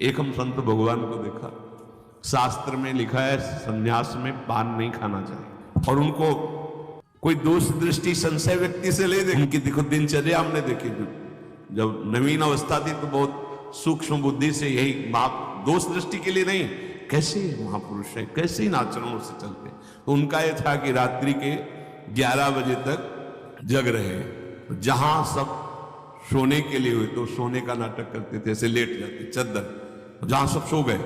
एक हम संत भगवान को देखा, शास्त्र में लिखा है संन्यास में पान नहीं खाना चाहिए, और उनको कोई दोष दृष्टि संशय व्यक्ति से ले देखी, देखो दिनचर्या हमने देखी, जब नवीन अवस्था थी तो बहुत सूक्ष्म बुद्धि से यही बात, दोष दृष्टि के लिए नहीं, कैसे महापुरुष है, कैसे इन आचरणों से चलते। तो उनका यह था कि रात्रि के 11 बजे तक जग रहे, जहां सब सोने के लिए हुए तो सोने का नाटक करते थे, ऐसे लेट जाते चद्दर, जहां सब सो गए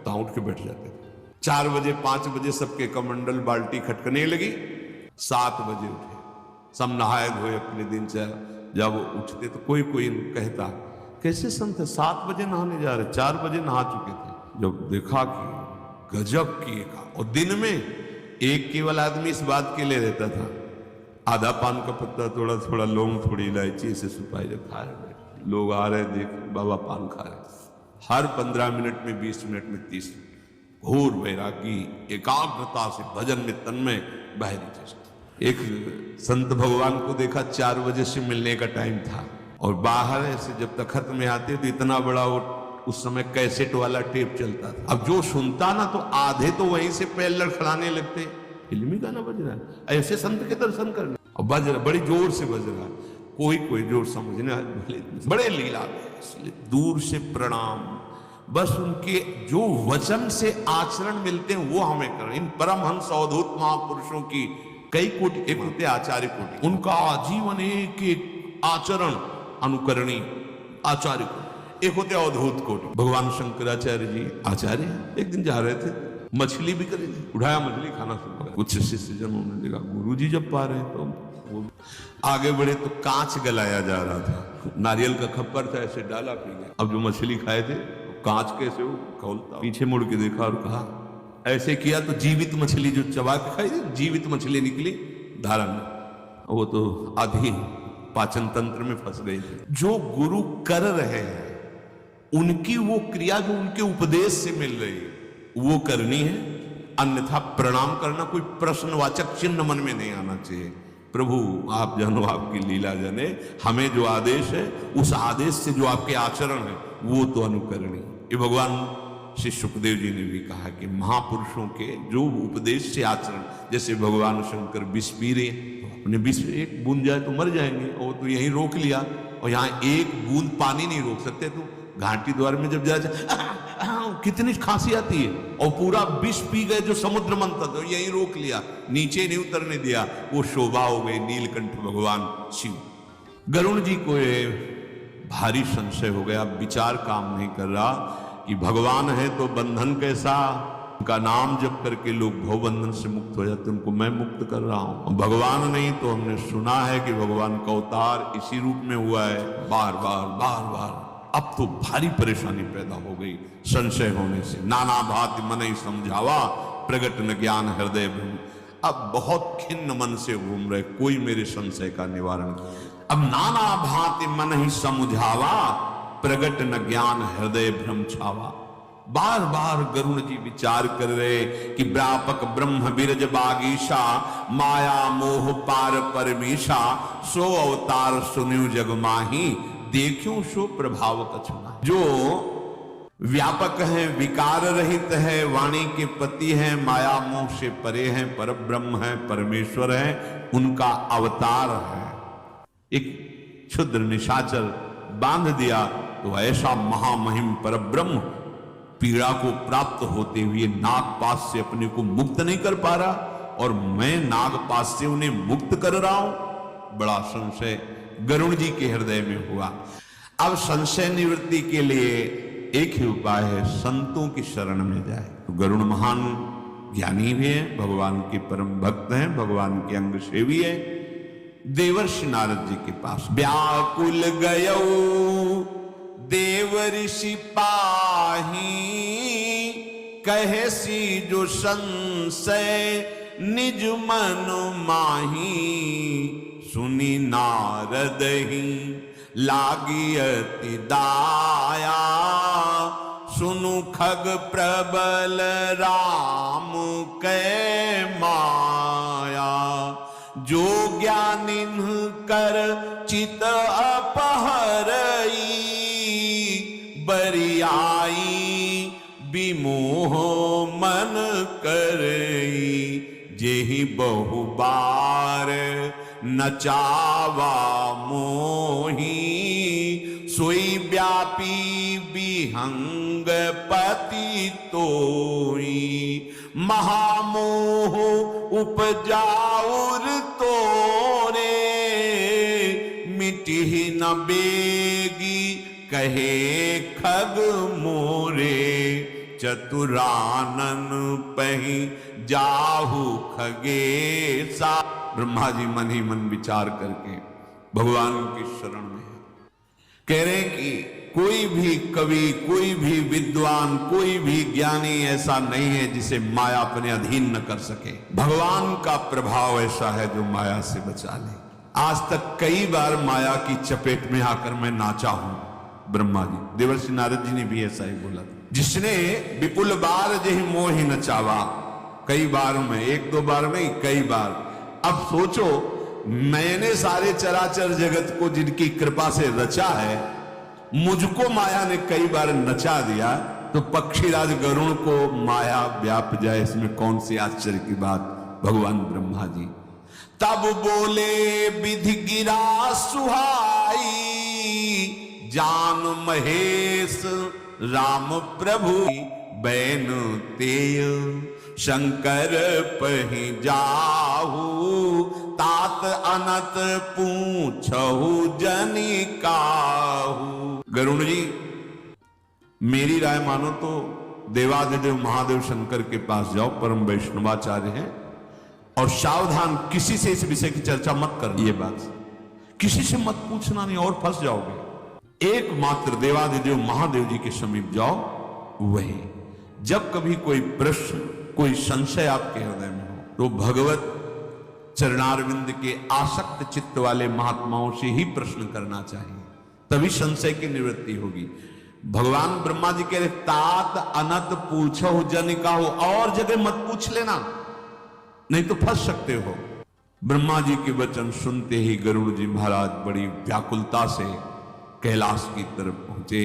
तो उठ के बैठ जाते थे। 4 बजे 5 बजे सबके कमंडल बाल्टी खटकने लगी, 7 बजे उठे, सब नहाए धोए अपने दिन से। जब उठते तो कोई कोई कहता कैसे संत 7 बजे नहाने जा रहे, 4 बजे नहा चुके थे। जब देखा कि गजब की एक, और दिन में एक केवल आदमी इस बात के लिए रहता था, आधा पान का पत्ता, थोड़ा थोड़ा लौंग, थोड़ी इलायची से सुपारी रखा है, लोग आ रहे देख बाबा पान खा रहे, हर 15 मिनट में 20 मिनट में 30 मिनट, घोर वैरागी एकाग्रता से भजन में तन्मय बहरी चेष्टा। एक संत भगवान को देखा 4 बजे से मिलने का टाइम था, और बाहर ऐसे जब तखत में आते तो इतना बड़ा वो उस समय कैसेट वाला टेप चलता था, अब जो सुनता ना तो आधे तो वहीं से पैर लड़खड़ाने लगते, फिल्मी गाना बज रहा है, ऐसे संत के दर्शन करने, और बज रहा, बड़ी जोर से बज रहा, कोई कोई जोर समझने, बड़े लीला में दूर से प्रणाम, बस उनके जो वचन से आचरण मिलते हैं वो हमें करें। इन परमहंस अवधूत महापुरुषों की कई कोटि, एक होते आचार्य कोटि, उनका जीवन एक एक आचरण अनुकरणीय आचार्य कोटि, एक होते अवधूत कोटि। भगवान शंकराचार्य जी आचार्य, एक दिन जा रहे थे, मछली बिक रही थी, उठाया मछली खाना शुरू किया। कुछ शिष्य जनों ने देखा गुरु जी जब पा रहे हैं तो वो आगे बढ़े तो कांच गलाया जा रहा था, नारियल का खप्पर था, ऐसे डाला पी गया। अब जो मछली खाए थे कांच कैसे वो खोलता, पीछे मुड़ के देखा और कहा, ऐसे किया तो जीवित मछली जो चबा के खाई, जीवित मछली निकली धारण में, वो तो आधी पाचन तंत्र में फंस गई थी। जो गुरु कर रहे हैं उनकी वो क्रिया जो उनके उपदेश से मिल रही है वो करनी है, अन्यथा प्रणाम करना कोई प्रश्नवाचक चिन्ह मन में नहीं आना चाहिए। प्रभु आप जानो, आपकी लीला जाने, हमें जो आदेश है उस आदेश से जो आपके आचरण है वो तो अनुकरणीय। ये भगवान श्री सुखदेव जी ने भी कहा कि महापुरुषों के जो उपदेश से आचरण, जैसे भगवान शंकर विष पी रहे, अपने विष एक बूंद जाए तो मर जाएंगे, और तो यहीं रोक लिया, और यहाँ एक बूंद पानी नहीं रोक सकते, तो घाटी द्वार में जब जाए कितनी खांसी आती है, और पूरा विष पी गए जो समुद्र मंथन, तो यहीं रोक लिया, नीचे नहीं उतरने दिया, वो शोभा हो गई नीलकंठ भगवान शिव। गरुण जी को ये भारी संशय हो गया, विचार काम नहीं कर रहा कि भगवान है तो बंधन कैसा, उनका नाम जप करके लोग भवबंधन से मुक्त हो जाते, उनको मैं मुक्त कर रहा हूं, भगवान नहीं तो हमने सुना है कि भगवान का अवतार इसी रूप में हुआ है, बार बार बार बार। अब तो भारी परेशानी पैदा हो गई संशय होने से। नाना भांति मन ही समझावा, प्रगट न ज्ञान हृदय भ्रम। अब बहुत खिन्न मन से घूम रहे, कोई मेरे संशय का निवारण। अब नाना भांति मन ही समझावा, प्रगट न ज्ञान हृदय भ्रम छावा। बार बार गरुण जी विचार कर रहे कि व्यापक ब्रह्म बिरज बागीशा, माया मोह पार परमीशा, सो अवतार सुनियो जग माही, देखियो सो प्रभाव कछुना। जो व्यापक है, विकार रहित है, वाणी के पति है, माया मोह से परे है, पर ब्रह्म है, परमेश्वर है, उनका अवतार है। एक क्षुद्र निशाचर बांध दिया तो ऐसा महामहिम पर ब्रह्म पीड़ा को प्राप्त होते हुए नागपाश से अपने को मुक्त नहीं कर पा रहा, और मैं नागपाश से उन्हें मुक्त कर रहा हूं। बड़ा संशय गरुण जी के हृदय में हुआ। अब संशय निवृत्ति के लिए एक ही उपाय है, संतों की शरण में जाए। तो गरुण महान ज्ञानी भी है, भगवान के परम भक्त हैं, भगवान के अंग सेवी है। देवर्षि नारद जी के पास व्याकुल गयो देव ऋषि पाही, कहे सी जो संशय निज मन माही, सुनी नारद ही लागी अति दाया, सुनु खग प्रबल राम कै माया, जो ज्ञानिन कर चित अपहरई, बरिया आई विमोह मन करई जेहि बहु बार नचावा मोही सोई व्यापी विहंग पति तोई महामोह उपजाउर तोरे मिटि न बेगी कहे खग मोरे चतुरानन पही जाहु खगेसा। ब्रह्मा जी मन ही मन विचार करके भगवान की शरण में कह रहे कि कोई भी कवि, कोई भी विद्वान, कोई भी ज्ञानी ऐसा नहीं है जिसे माया अपने अधीन न कर सके। भगवान का प्रभाव ऐसा है जो माया से बचा ले। आज तक कई बार माया की चपेट में आकर मैं नाचा हूं। ब्रह्मा जी, देवर्षि नारद जी ने भी ऐसा ही बोला, जिसने विपुल बार जही मोहि नचावा। कई बार में, एक दो बार नहीं, कई बार। अब सोचो, मैंने सारे चराचर जगत को जिनकी कृपा से रचा है, मुझको माया ने कई बार नचा दिया, तो पक्षीराज गरुण को माया व्याप जाए, इसमें कौन सी आश्चर्य की बात। भगवान ब्रह्मा जी तब बोले विधि गिरा सुहाई जान महेश राम प्रभु बैन तेय शंकर पही जाहू तात अनत पूछहु जनि काहू। गरुण जी, मेरी राय मानो तो देवादिदेव महादेव शंकर के पास जाओ, परम वैष्णवाचार्य हैं, और सावधान, किसी से इस विषय की चर्चा मत करना। ये बात किसी से मत पूछना, नहीं और फंस जाओगे। एकमात्र देवादिदेव महादेव जी के समीप जाओ, वही जब कभी कोई प्रश्न, कोई संशय आपके हृदय में हो, तो भगवत चरणारविंद के आसक्त चित्त वाले महात्माओं से ही प्रश्न करना चाहिए, तभी संशय की निवृत्ति होगी। भगवान ब्रह्मा जी कह रहे तात अनत पूछो जन काहू, और जगह मत पूछ लेना, नहीं तो फंस सकते हो। ब्रह्मा जी के वचन सुनते ही गरुड़ जी महाराज बड़ी व्याकुलता से कैलाश की तरफ पहुंचे।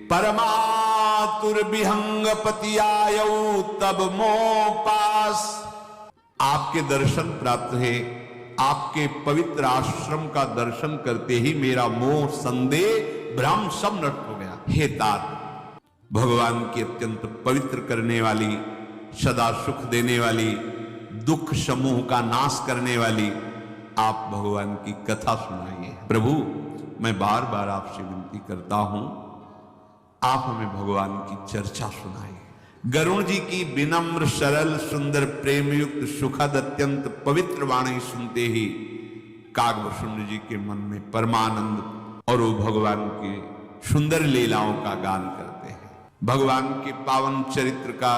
परमातुर विहंग पति आयो तब मोह पास। आपके दर्शन प्राप्त है, आपके पवित्र आश्रम का दर्शन करते ही मेरा मोह, संदेह, भ्रम सब नष्ट हो गया। हे तात, भगवान की अत्यंत पवित्र करने वाली, सदा सुख देने वाली, दुख समूह का नाश करने वाली आप भगवान की कथा सुनाइए। प्रभु, मैं बार बार आपसे विनती करता हूं, आप हमें भगवान की चर्चा सुनाइए। गरुण जी की विनम्र, सरल, सुंदर, प्रेम युक्त, सुखद, अत्यंत पवित्र वाणी सुनते ही कागभूषुंड जी के मन में परमानंद, और वो भगवान के सुंदर लीलाओं का गान करते हैं। भगवान के पावन चरित्र का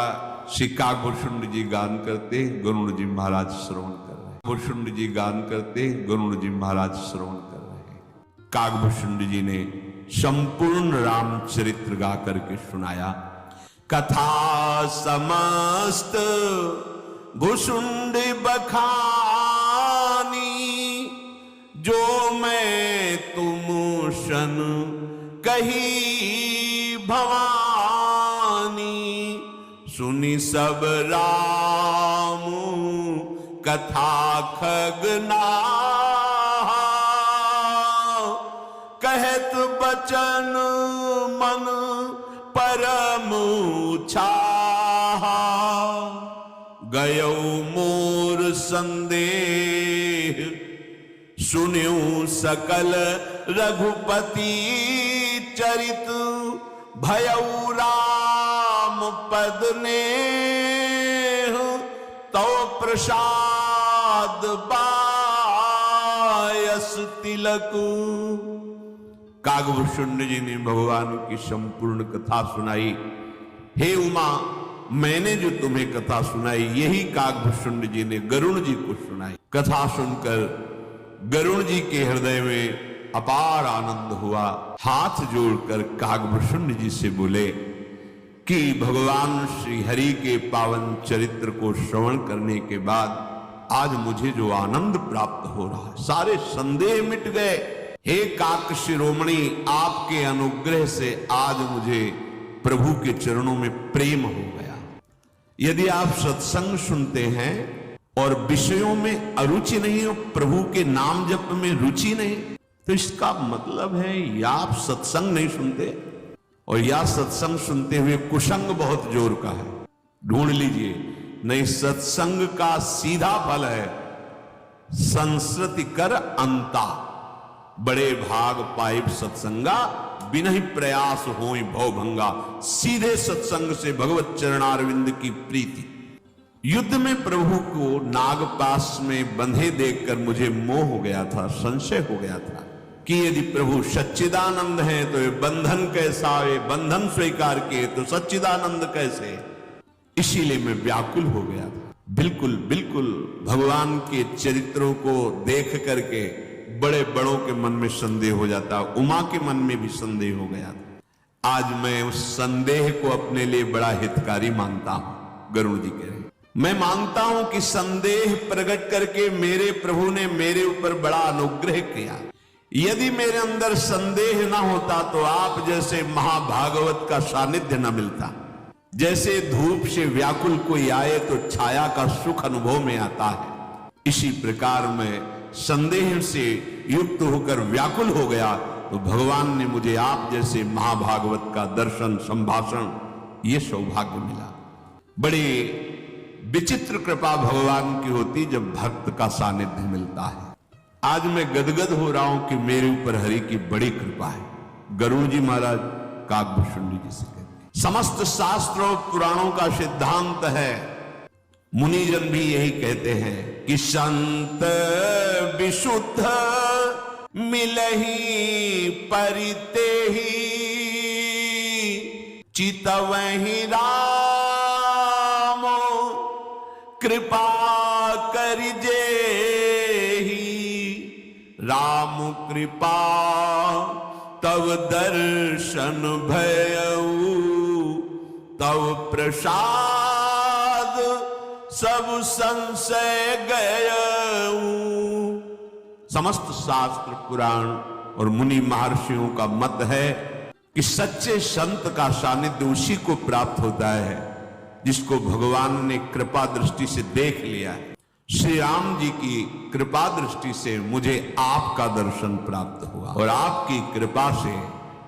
श्री कागभूषुंड जी गान करते, गरुड़ जी महाराज श्रवण कर रहे हैं। भूषुंड जी गान करते, गरुड़ जी महाराज श्रवण कर रहे हैं। कागभूषुंड जी ने संपूर्ण रामचरित्र गा करके सुनाया। कथा समस्त भूषुंड बखानी, जो मैं तुम शन कही भवानी। सुनी सब राम कथा खगना, कहत बचन मन परम छाहा। गयो मोर संदेह सुन्यो सकल रघुपति चरित। भयउ राम पद ने तो प्रसाद बायस तिलक। कागभूषुंड जी ने भगवान की संपूर्ण कथा सुनाई। हे उमा, मैंने जो तुम्हें कथा सुनाई, यही कागभूषुंड जी ने गरुड़ जी को सुनाई। कथा सुनकर गरुड़ जी के हृदय में अपार आनंद हुआ। हाथ जोड़कर कागभूषुंड जी से बोले कि भगवान श्री हरि के पावन चरित्र को श्रवण करने के बाद आज मुझे जो आनंद प्राप्त हो रहा है, सारे संदेह मिट गए। हे काक शिरोमणि, आपके अनुग्रह से आज मुझे प्रभु के चरणों में प्रेम हो गया। यदि आप सत्संग सुनते हैं और विषयों में अरुचि नहीं हो, प्रभु के नाम जप में रुचि नहीं, तो इसका मतलब है या आप सत्संग नहीं सुनते और या सत्संग सुनते हुए कुसंग बहुत जोर का है। ढूंढ लीजिए, नहीं सत्संग का सीधा फल है संस्कृति कर अंता, बड़े भाग पाइप सत्संगा बिना प्रयास होई भवभंगा। सीधे सत्संग से भगवत चरणारविंद की प्रीति। युद्ध में प्रभु को नागपाश में बंधे देखकर मुझे मोह हो गया था, संशय हो गया था कि यदि प्रभु सच्चिदानंद हैं तो ये बंधन कैसा, ये बंधन स्वीकार किए तो सच्चिदानंद कैसे। इसीलिए मैं व्याकुल हो गया था। बिल्कुल बिल्कुल भगवान के चरित्रों को देख करके बड़े बड़ों के मन में संदेह हो जाता, उमा के मन में भी संदेह हो गया था। आज मैं उस संदेह को अपने लिए बड़ा हितकारी मानता हूं। गरुड़ जी कह रहे, मैं मानता हूं कि संदेह प्रकट करके मेरे प्रभु ने मेरे ऊपर बड़ा अनुग्रह किया। यदि मेरे अंदर संदेह ना होता तो आप जैसे महाभागवत का सानिध्य न मिलता। जैसे धूप से व्याकुल कोई आए तो छाया का सुख अनुभव में आता है, इसी प्रकार मैं संदेह से युक्त होकर व्याकुल हो गया तो भगवान ने मुझे आप जैसे महाभागवत का दर्शन संभाषण, ये सौभाग्य मिला। बड़ी विचित्र कृपा भगवान की होती जब भक्त का सानिध्य मिलता है। आज मैं गदगद हो रहा हूं कि मेरे ऊपर हरि की बड़ी कृपा है। गरुड़ जी महाराज काकभूषुंडी जी से कहते, समस्त शास्त्रों पुराणों का सिद्धांत है, मुनिजन भी यही कहते हैं कि संत विशुद्ध मिलहि परितेहि, चितवहि राम कृपा करिजेहि। राम कृपा तव दर्शन भयऊ, तव प्रसाद सब संशय गयऊ। समस्त शास्त्र पुराण और मुनि महर्षियों का मत है कि सच्चे संत का सानिध्य उसी को प्राप्त होता है जिसको भगवान ने कृपा दृष्टि से देख लिया है। श्री राम जी की कृपा दृष्टि से मुझे आपका दर्शन प्राप्त हुआ और आपकी कृपा से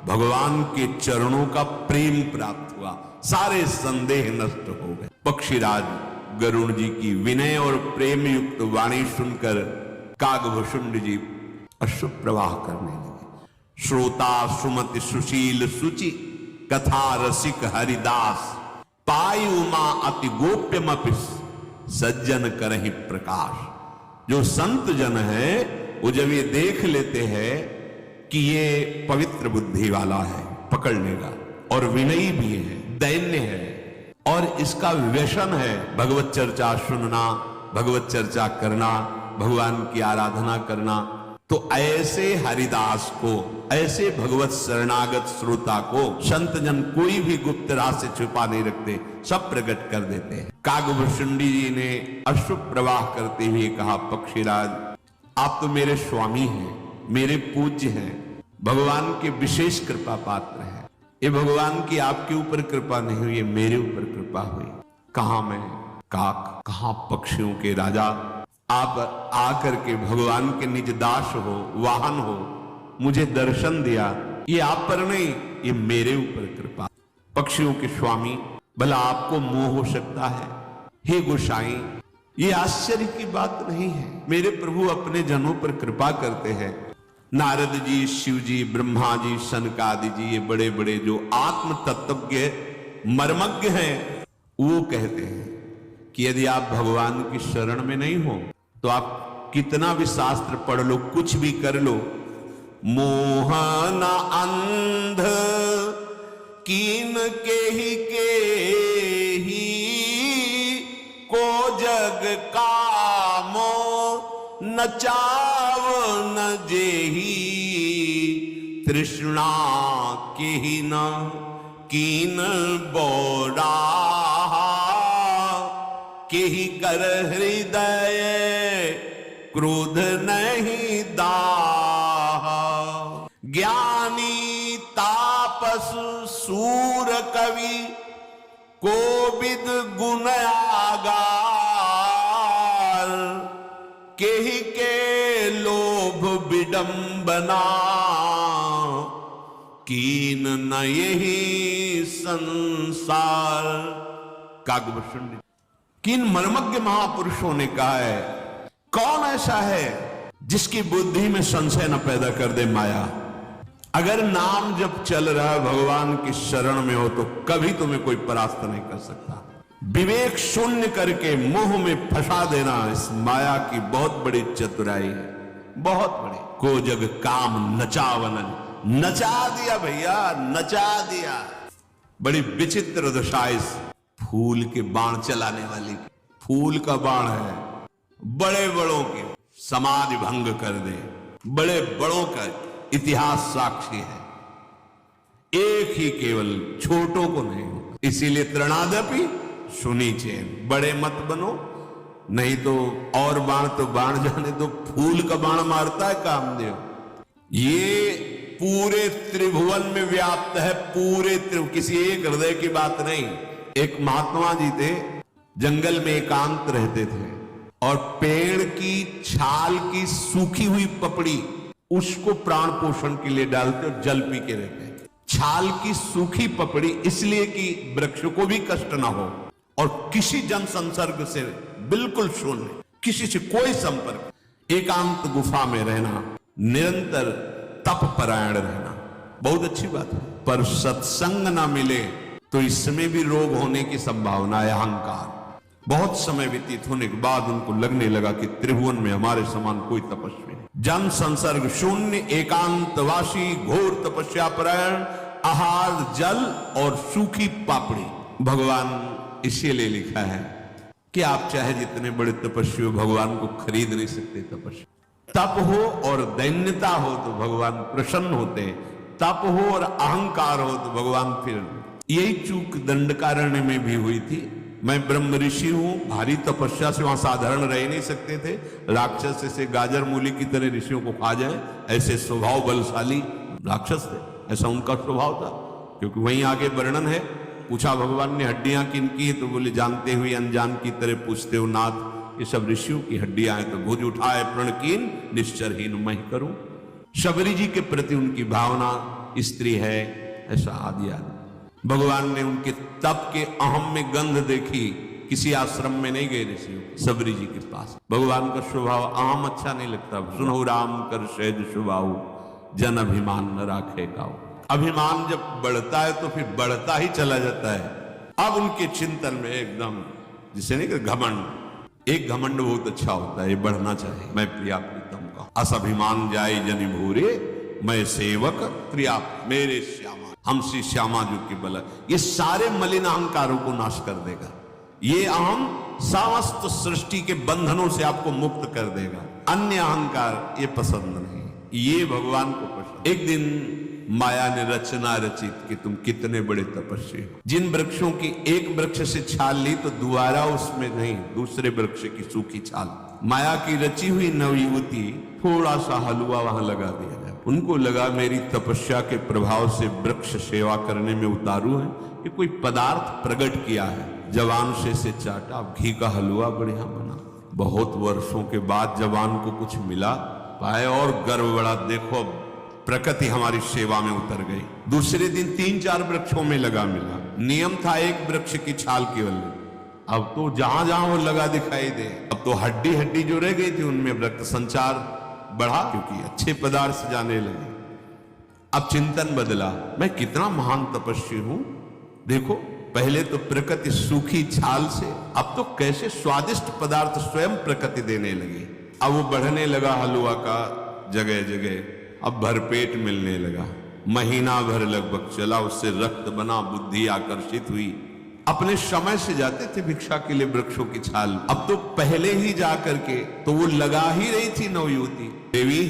भगवान के चरणों का प्रेम प्राप्त हुआ। सारे संदेह नष्ट हो गए। पक्षीराज गरुड़ जी की विनय और प्रेम युक्त वाणी सुनकर काकभूषुंडी जी अश्रु प्रवाह करने लगे। श्रोता सुमति सुशील सुचि, कथा रसिक हरिदास, पाई उमा अति गोप्यमपिस, सज्जन करहि प्रकाश। जो संत जन है वो जब ये देख लेते हैं कि ये पवित्र बुद्धि वाला है, पकड़ लेगा, और विनयी भी है, दैन्य है, और इसका व्यसन है भगवत चर्चा सुनना, भगवत चर्चा करना, भगवान की आराधना करना, तो ऐसे हरिदास को, ऐसे भगवत शरणागत श्रोता को संत जन कोई भी गुप्त राज से छुपा नहीं रखते, सब प्रकट कर देते हैं। काकभूषुंडी जी ने अश्रु प्रवाह करते हुए कहा, पक्षीराज आप तो मेरे स्वामी हैं, मेरे पूज्य हैं, भगवान के विशेष कृपा पात्र हैं। ये भगवान की आपके ऊपर कृपा नहीं हुई, मेरे ऊपर कृपा हुई। कहा मैं काक, कहा पक्षियों के राजा, आप आकर के भगवान के निज दास हो, वाहन हो, मुझे दर्शन दिया, ये आप पर नहीं, ये मेरे ऊपर कृपा। पक्षियों के स्वामी, भला आपको मोह हो सकता है? हे गोसाई, ये आश्चर्य की बात नहीं है। मेरे प्रभु अपने जनों पर कृपा करते हैं। नारद जी, शिव जी, ब्रह्मा जी, सनकादि जी, ये बड़े बड़े जो आत्म तत्वज्ञ मर्मज्ञ हैं, वो कहते हैं कि यदि आप भगवान की शरण में नहीं हो तो आप कितना भी शास्त्र पढ़ लो, कुछ भी कर लो, मोहन अंध कीन के ही को जग कामो, न चाव न जेही तृष्णा के ही न कीन बोरा, के ही कर हृदय क्रोध नहीं दाह। ज्ञानी तापस सूर कवि कवि कोविद गुण आगार, केहि के लोभ विडंबना, कीन न यही संसार। काकभूषण किन मर्मज्ञ महापुरुषों ने कहा है, कौन ऐसा है जिसकी बुद्धि में संशय न पैदा कर दे माया। अगर नाम जब चल रहा है, भगवान की शरण में हो, तो कभी तुम्हें कोई परास्त नहीं कर सकता। विवेक शून्य करके मोह में फंसा देना इस माया की बहुत बड़ी चतुराई है, बहुत बड़ी। को जग काम नचावन, नचा दिया भैया, नचा दिया। बड़ी विचित्र दशा इस फूल के बाण चलाने वाली की। फूल का बाण है, बड़े बड़ों के समाधि भंग कर दे, बड़े बड़ों का इतिहास साक्षी है, एक ही केवल, छोटों को नहीं हो। इसीलिए तृणादपि सुनी चैन, बड़े मत बनो, नहीं तो और बाण तो बाण जाने दो, फूल का बाण मारता है कामदेव। ये पूरे त्रिभुवन में व्याप्त है, पूरे किसी एक हृदय की बात नहीं। एक महात्मा जी थे, जंगल में एकांत रहते थे और पेड़ की छाल की सूखी हुई पपड़ी उसको प्राण पोषण के लिए डालते और जल पी के रहते। छाल की सूखी पपड़ी इसलिए कि वृक्ष को भी कष्ट ना हो और किसी जन संसर्ग से बिल्कुल शून्य, किसी से कोई संपर्क, एकांत गुफा में रहना, निरंतर तप परायण रहना, बहुत अच्छी बात है। पर सत्संग ना मिले तो इसमें भी रोग होने की संभावना है, अहंकार। बहुत समय व्यतीत होने के बाद उनको लगने लगा कि त्रिभुवन में हमारे समान कोई तपस्वी नहीं। जन संसर्ग शून्य, एकांतवासी, घोर तपस्या परायण, आहार जल और सूखी पापड़ी। भगवान इसीलिए लिखा है कि आप चाहे जितने बड़े तपस्वी हो, भगवान को खरीद नहीं सकते तपस्वी। तप हो और दैन्यता हो तो भगवान प्रसन्न होते, तप हो और अहंकार हो तो भगवान फिर। यही चूक दंडकारण्य में भी हुई थी। मैं ब्रह्म ऋषि हूं, भारी तपस्या से वहां साधारण रह नहीं सकते थे, राक्षस से गाजर मूली की तरह ऋषियों को खा जाए, ऐसे स्वभाव बलशाली राक्षस थे, ऐसा उनका स्वभाव था। क्योंकि वहीं आगे वर्णन है, पूछा भगवान ने हड्डियां किन की, तो बोले जानते हुए अनजान की तरह पूछते हो नाथ, ये सब ऋषियों की हड्डियां हैं। तो भुज उठाए प्रणकीन, निश्चरहीन मैं करूं। शबरी जी के प्रति उनकी भावना स्त्री है, ऐसा आदि आदि। भगवान ने उनके तप के अहम में गंध देखी, किसी आश्रम में नहीं गए ऋषि, सबरी जी के पास। भगवान का स्वभाव अहम अच्छा नहीं लगता। सुनो राम कर सहज स्वभाव, जन अभिमान न राखे गाओ। अभिमान जब बढ़ता है तो फिर बढ़ता ही चला जाता है। अब उनके चिंतन में एकदम, जिसे नहीं कि घमंड, एक घमंड बहुत अच्छा होता है, ये बढ़ना चाहिए। मैं प्रिया प्रीतम का अस अभिमान जाए जनि भूरे, मैं सेवक प्रिया मेरे श्यामा, हम श्री श्यामा जी की बल। ये सारे मलिन अहंकारों को नाश कर देगा। ये अहम समस्त सृष्टि के बंधनों से आपको मुक्त कर देगा। अन्य अहंकार ये पसंद नहीं, ये भगवान को पसंद। एक दिन माया ने रचना रचित कि तुम कितने बड़े तपस्वी हो। जिन वृक्षों की एक वृक्ष से छाल ली तो दोबारा उसमें नहीं, दूसरे वृक्ष की सूखी छाल। माया की रची हुई नवयुवती थोड़ा सा हलवा वहां लगा दिया जाए। उनको लगा मेरी तपस्या के प्रभाव से वृक्ष सेवा करने में उतारू है, कि कोई पदार्थ प्रकट किया है। जवान से चाटा, घी का हलवा बढ़िया बना। बहुत वर्षों के बाद जवान को कुछ मिला, पाए और गर्व बड़ा, देखो प्रकृति हमारी सेवा में उतर गई। दूसरे दिन 3-4 वृक्षों में लगा मिला। नियम था एक वृक्ष की छाल केवल, अब तो जहां जहां वो लगा दिखाई दे। अब तो हड्डी हड्डी जो रह गई थी उनमें रक्त संचार बढ़ा, क्योंकि अच्छे पदार्थ जाने लगे। अब चिंतन बदला, मैं कितना महान तपस्वी हूं। देखो पहले तो प्रकृति सूखी छाल से, अब तो कैसे स्वादिष्ट पदार्थ स्वयं प्रकृति देने लगी। अब वो बढ़ने लगा हलवा का जगह जगह, अब भरपेट मिलने लगा। महीना भर लगभग चला, उससे रक्त बना, बुद्धि आकर्षित हुई। अपने समय से जाते थे भिक्षा के लिए वृक्षों की छाल, अब तो पहले ही जा करके तो वो लगा ही रही थी नवयुवती। देवी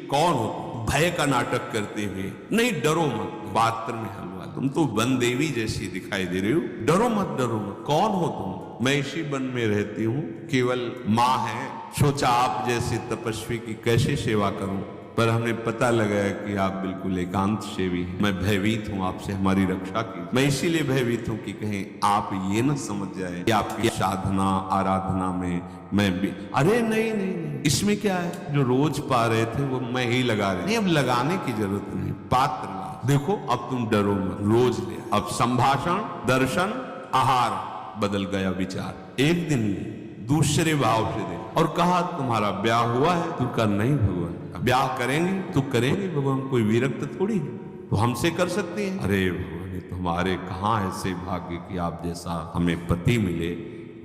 कौन हो? भय का नाटक करते हुए, नहीं डरो मत, पात्र में हलवा, तुम तो वन देवी जैसी दिखाई दे रही हो, डरो मत डरो मत। कौन हो तुम? मैं इसी वन में रहती हूँ, केवल माँ है। सोचा आप जैसे तपस्वी की कैसे सेवा करूं। पर हमें पता लगा है कि आप बिल्कुल एकांत सेवी हैं। मैं भयभीत हूं आपसे, हमारी रक्षा की। मैं इसीलिए भयभीत हूं कि कहीं आप ये न समझ जाए कि आपकी साधना आराधना में मैं भी। अरे नहीं नहीं नहीं, इसमें क्या है, जो रोज पा रहे थे वो मैं ही लगा रहे। नहीं, अब लगाने की जरूरत नहीं, पात्र ला। देखो अब तुम डरो मत, रोज ले। अब संभाषण, दर्शन, आहार बदल गया विचार। एक दिन दूसरे भाव से दे। और कहा तुम्हारा ब्याह हुआ है? तू कहा नहीं भगवान, ब्याह करेंगे तो करेंगे भगवान, कोई विरक्त थोड़ी है, तो हमसे कर सकते हैं। अरे भगवान, तो हमारे कहाँ ऐसे भाग्य कि आप जैसा हमें पति मिले,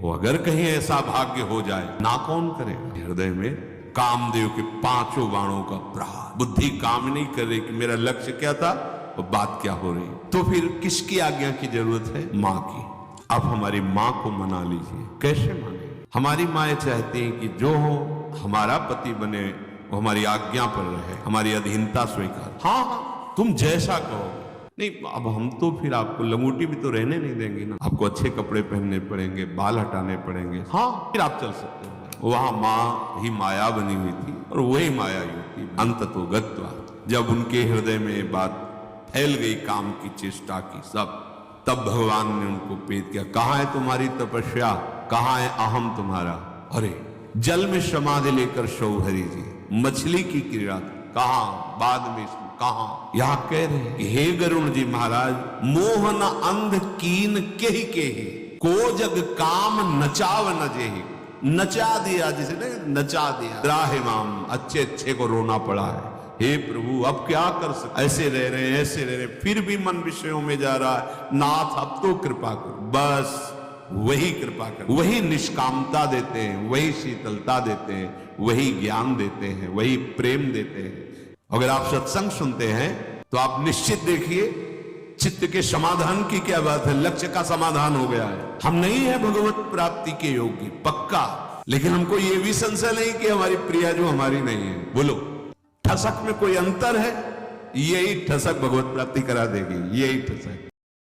वो अगर कहीं ऐसा भाग्य हो जाए ना कौन करेगा। हृदय में कामदेव के 5 बाणों का प्रहार। बुद्धि काम नहीं कर रही कि मेरा लक्ष्य क्या था और बात क्या हो रही। तो फिर किसकी आज्ञा की जरूरत है? माँ की। आप हमारी माँ को मना लीजिए। कैसे माने? हमारी माँ चाहती हैं कि जो हो हमारा पति बने वो हमारी आज्ञा पर रहे, हमारी अधीनता स्वीकार। हाँ हाँ, तुम जैसा कहो। नहीं, अब हम तो फिर आपको लंगोटी भी तो रहने नहीं देंगे ना, आपको अच्छे कपड़े पहनने पड़ेंगे, बाल हटाने पड़ेंगे। हाँ, फिर आप चल सकते हो। वहां माँ ही माया बनी हुई थी और वही माया ही होती। अंततो गत्वा, जब उनके हृदय में बात फैल गई काम की चेष्टा की सब, तब भगवान ने उनको पेद किया। कहाँ है तुम्हारी तपस्या, कहाँ है अहम तुम्हारा? अरे जल में समाधि लेकर शौहरी जी, मछली की क्रीड़ा कहाँ, बाद में कहाँ? यहां कह रहे हे गरुण जी महाराज, मोहन अंध कीन केहि केहि, को जग काम नचाव न जेहि। नचा दिया, जिसे नहीं नचा दिया। राहिमाम, अच्छे अच्छे को रोना पड़ा है। हे प्रभु अब क्या कर सकते, ऐसे रह रहे हैं, ऐसे रह रहे हैं, फिर भी मन विषयों में जा रहा है। नाथ अब तो कृपा करो, बस वही कृपा कर, वही निष्कामता देते हैं, वही शीतलता देते हैं, वही ज्ञान देते हैं, वही प्रेम देते हैं। अगर आप सत्संग सुनते हैं तो आप निश्चित देखिए चित्त के समाधान की क्या बात है, लक्ष्य का समाधान हो गया है। हम नहीं है भगवत प्राप्ति के योग्य, पक्का, लेकिन हमको ये भी संशय नहीं कि हमारी प्रिया जो हमारी नहीं है। बोलो, ठसक में कोई अंतर है? यही ठसक भगवत प्राप्ति करा देगी, यही ठसक।